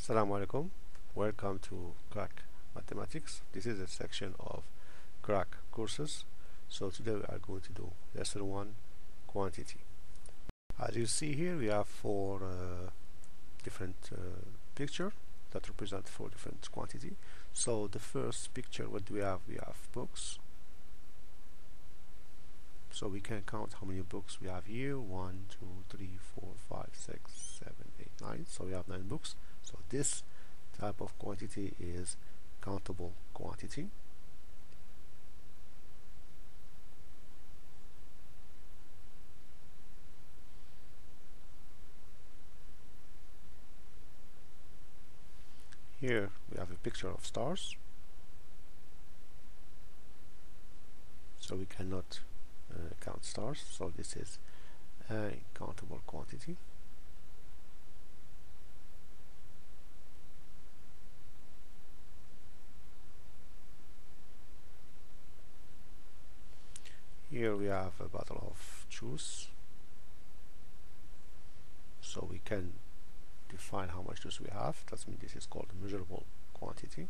Assalamu alaikum. Welcome to Crack Mathematics. This is a section of Crack courses. So today we are going to do lesson 1, quantity. As you see here, we have four different pictures that represent four different quantity. So the first picture, what do we have? We have books. So we can count how many books we have here. 1, 2, 3, 4, 5, 6, 7, 8, 9. So we have 9 books. So this type of quantity is countable quantity. Here we have a picture of stars. So we cannot count stars. So this is a countable quantity. Here we have a bottle of juice, so we can define how much juice we have. That means this is called a measurable quantity.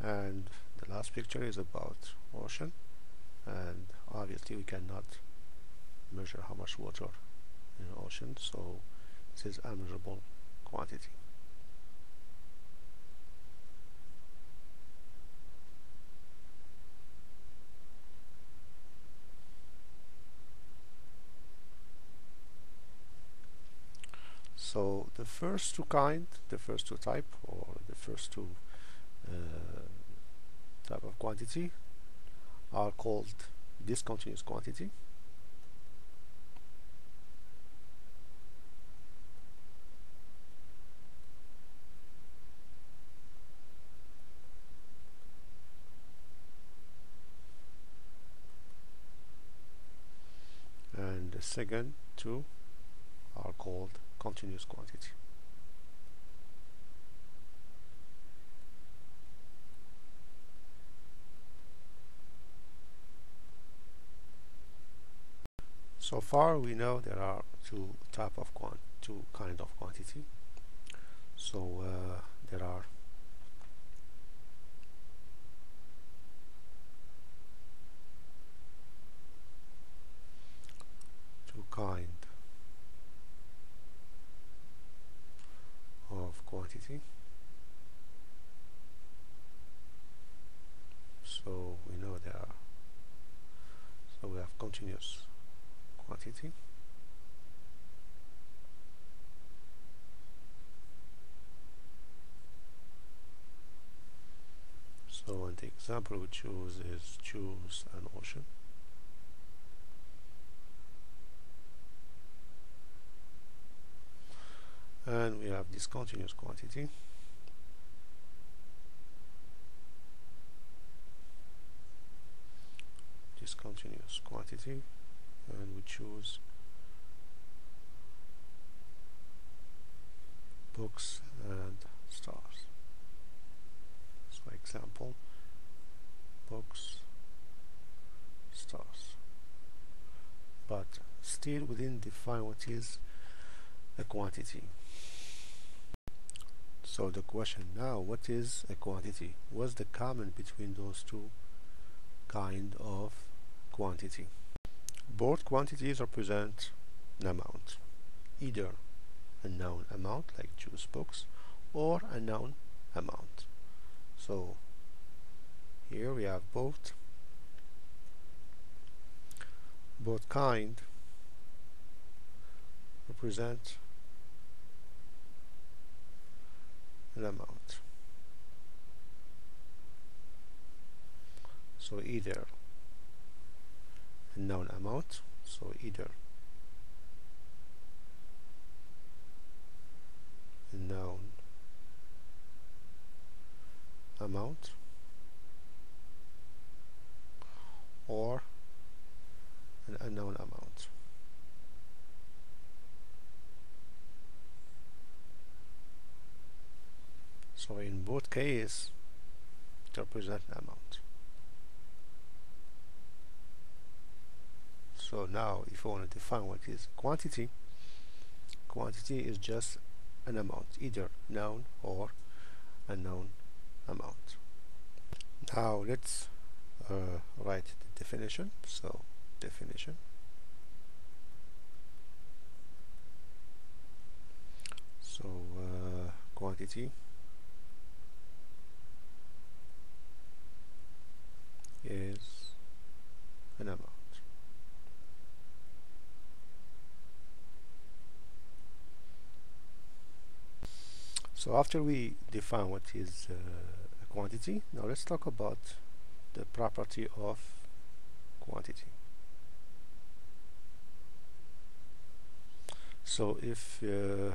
And the last picture is about ocean, and obviously we cannot measure how much water in the ocean, so this is unmeasurable quantity. So the first two type, or the first two type of quantity are called discontinuous quantity. And the second two are called continuous quantity. So far we know there are two kind of quantity. So there are two kind of quantity. So we know there are, so we have continuous quantity, so and the example we choose is choose an ocean. And we have discontinuous quantity. Discontinuous quantity, and we choose books and stars. So example, books, stars. But still we didn't define what is a quantity. So the question now, what is a quantity? What's the common between those two kind of quantity? Both quantities represent an amount, either a known amount like juice books or a known amount. So here we have both kind represent an amount. So either a known amount, so either a known amount or an unknown amount. So in both cases it represents an amount. So now if I want to define what is quantity, quantity is just an amount, either known or unknown amount. Now let's write the definition. So definition. So quantity is an amount. So after we define what is a quantity, now let's talk about the property of quantity. So if you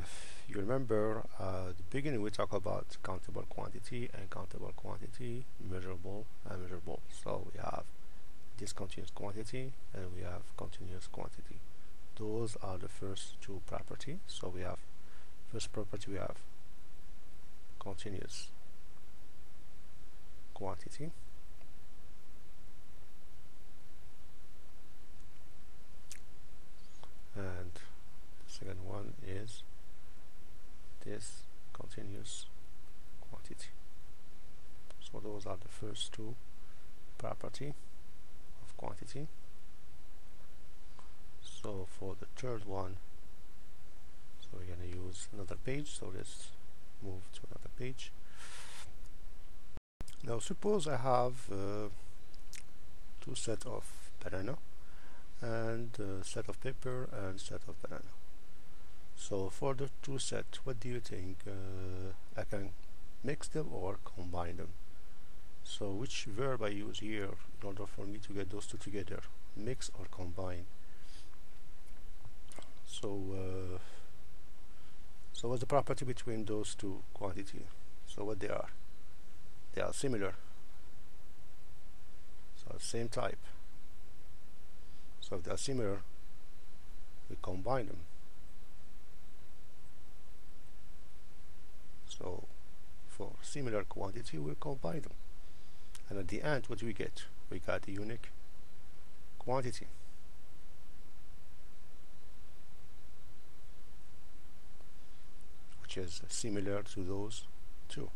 remember at the beginning we talked about countable quantity, uncountable quantity, measurable, unmeasurable. So we have discontinuous quantity and we have continuous quantity. Those are the first two properties. So we have first property, we have continuous quantity, and the second one is discontinuous quantity. So those are the first two property of quantity. So for the third one, so we're going to use another page. So let's move to another page. Now suppose I have two sets of banana and a set of paper and set of banana. So for the two sets, what do you think? I can mix them or combine them? So which verb I use here in order for me to get those two together? Mix or combine? So so what's the property between those two quantities? So what they are? They are similar. So same type. So if they are similar, we combine them. So for similar quantity, we combine them. And at the end, what do we get? We got a unique quantity. Which is similar to those two.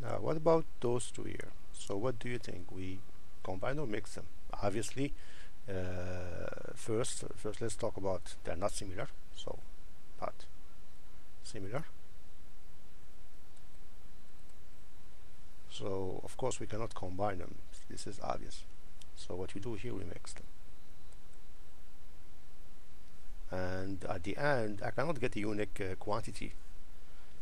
Now what about those two here? So what do you think? We combine or mix them? Obviously first let's talk about they're not similar, so not similar. So of course we cannot combine them, this is obvious. So what we do here, we mix them. And at the end I cannot get a unique quantity.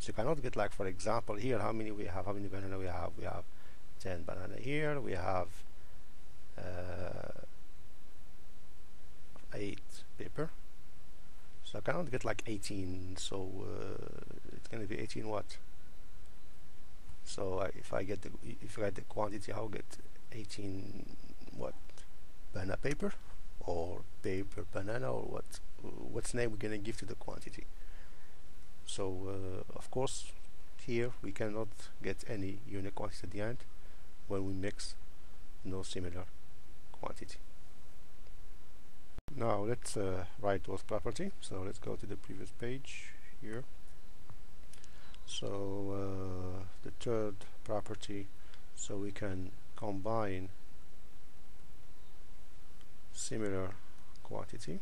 So you cannot get, like for example here, how many we have, how many banana we have? We have 10 banana here, we have 8 paper. So I cannot get like 18, so it's going to be 18 what? So if I get the quantity, I'll get 18 what? Banana paper, or paper banana, or what's name we're going to give to the quantity. So of course here we cannot get any unique quantity at the end when we mix no similar quantity. Now let's write those property. So let's go to the previous page here. So the third property, so we can combine similar quantities.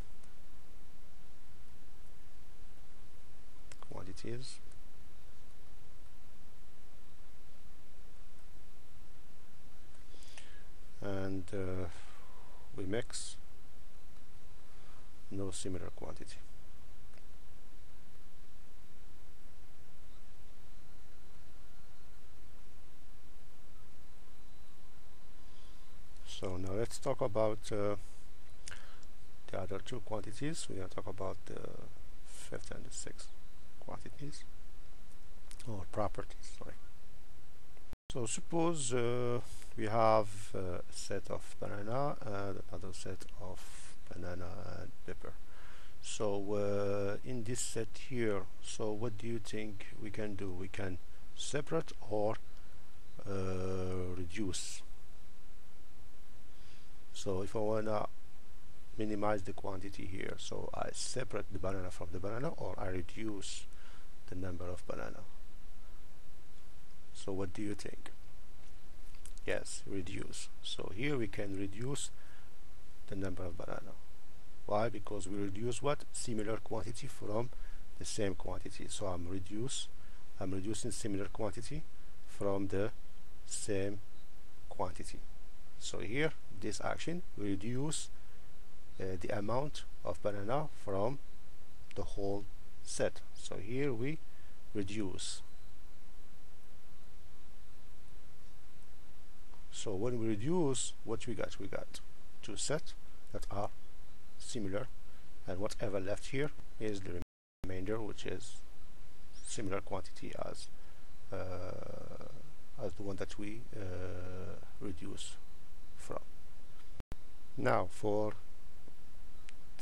And we mix no similar quantity. So now let's talk about the other two quantities. We're going to talk about the fifth and the sixth quantities, or properties, sorry. So suppose we have a set of banana and another set of banana and pepper. So in this set here, so what do you think we can do? We can separate or reduce. So if I wanna minimize the quantity here, so I separate the banana from the banana, or I reduce the number of banana. So what do you think? Yes, reduce. So here we can reduce the number of banana. Why? Because we reduce what? Similar quantity from the same quantity. So I'm reducing similar quantity from the same quantity. So here, this action will reduce the amount of banana from the whole set. So here we reduce. So when we reduce, what we got? We got two sets that are similar, and whatever left here is the remainder, which is similar quantity as the one that we reduce from. Now for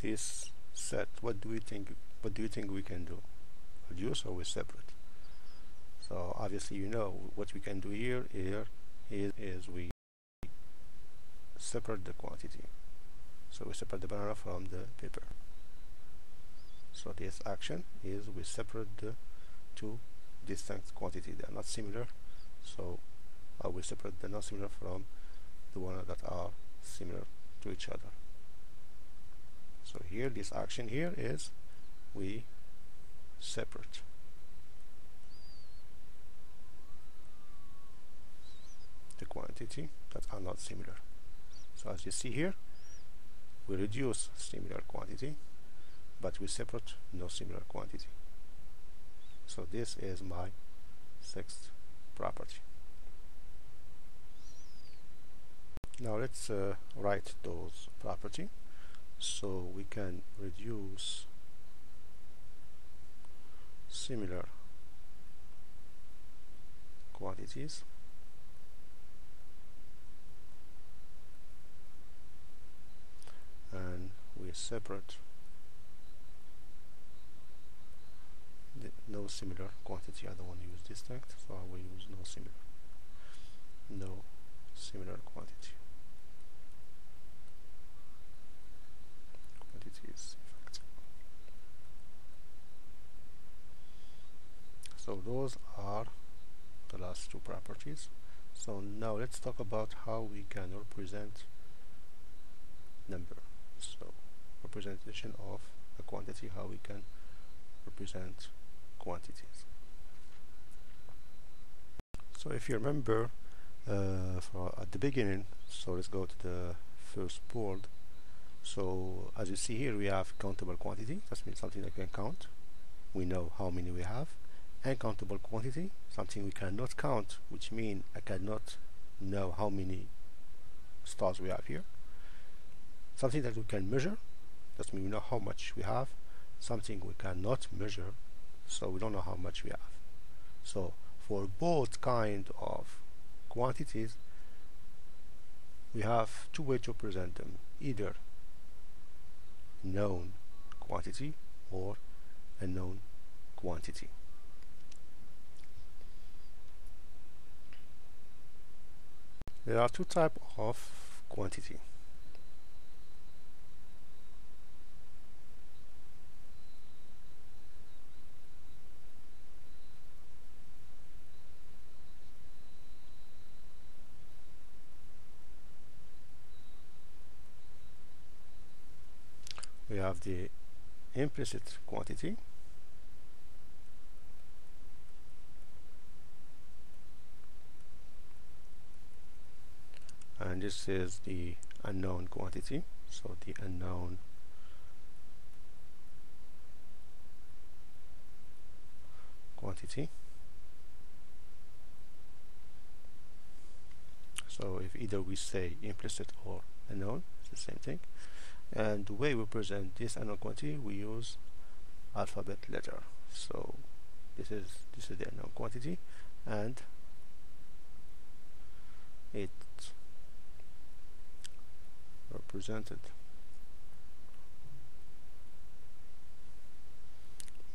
this set, what do you think we can do? Reduce or we separate? So obviously you know what we can do here is we separate the quantity. So we separate the banana from the paper. So this action is we separate the two distinct quantity. They are not similar, so I will separate the not similar from the one that are similar to each other. So here, this action here is we separate. The quantity that are not similar. So as you see here, we reduce similar quantity, but we separate no similar quantity. So this is my sixth property. Now let's write those property. So we can reduce similar quantities and we separate the no similar quantity. I don't want to use distinct, so I will use no similar quantity. Quantities, in fact. So those are the last two properties. So now let's talk about how we can represent number. So representation of a quantity, how we can represent quantities. So if you remember at the beginning, so let's go to the first board. So as you see here, we have countable quantity. That means something that we can count. We know how many we have. Uncountable quantity, something we cannot count, which means I cannot know how many stars we have here. Something that we can measure, that means we know how much we have. Something we cannot measure, so we don't know how much we have. So for both kind of quantities, we have two ways to present them: either known quantity or unknown quantity. There are two types of quantity. We have the implicit quantity, and this is the unknown quantity. So the unknown quantity. So if either we say implicit or unknown, it's the same thing. And the way we present this unknown quantity, we use alphabet letter. So this is the unknown quantity, and it's represented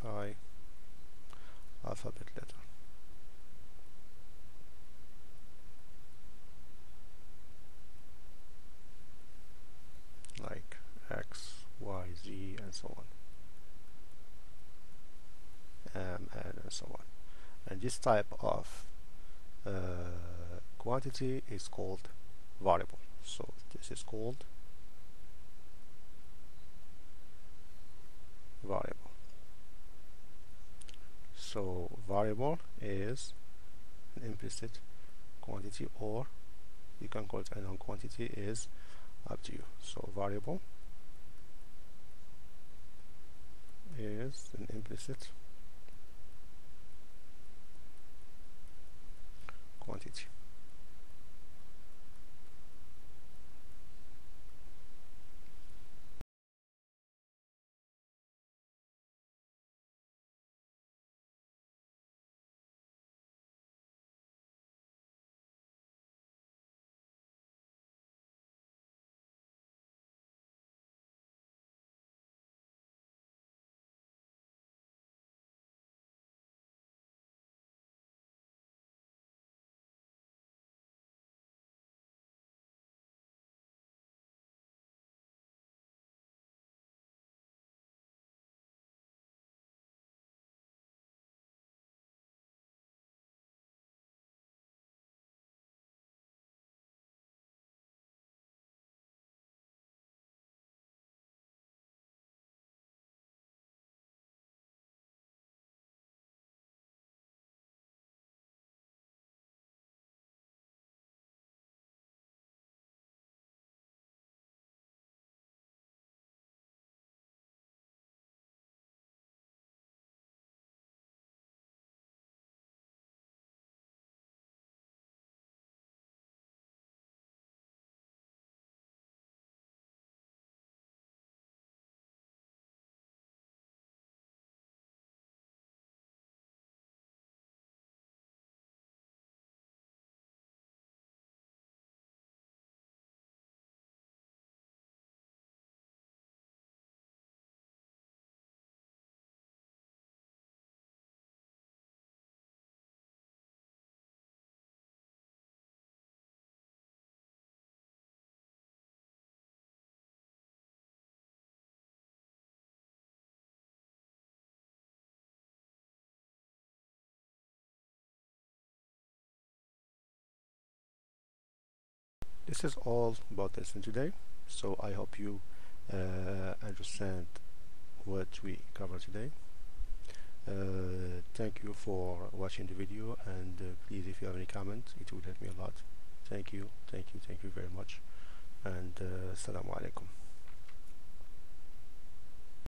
by alphabet letter. this type of quantity is called variable. So this is called variable. So variable is an implicit quantity, or you can call it a known quantity, is up to you. So variable is an implicit quantity. This is all about this in today. So I hope you understand what we covered today. Thank you for watching the video, and please, if you have any comments, it would help me a lot. Thank you very much, and assalamu alaikum.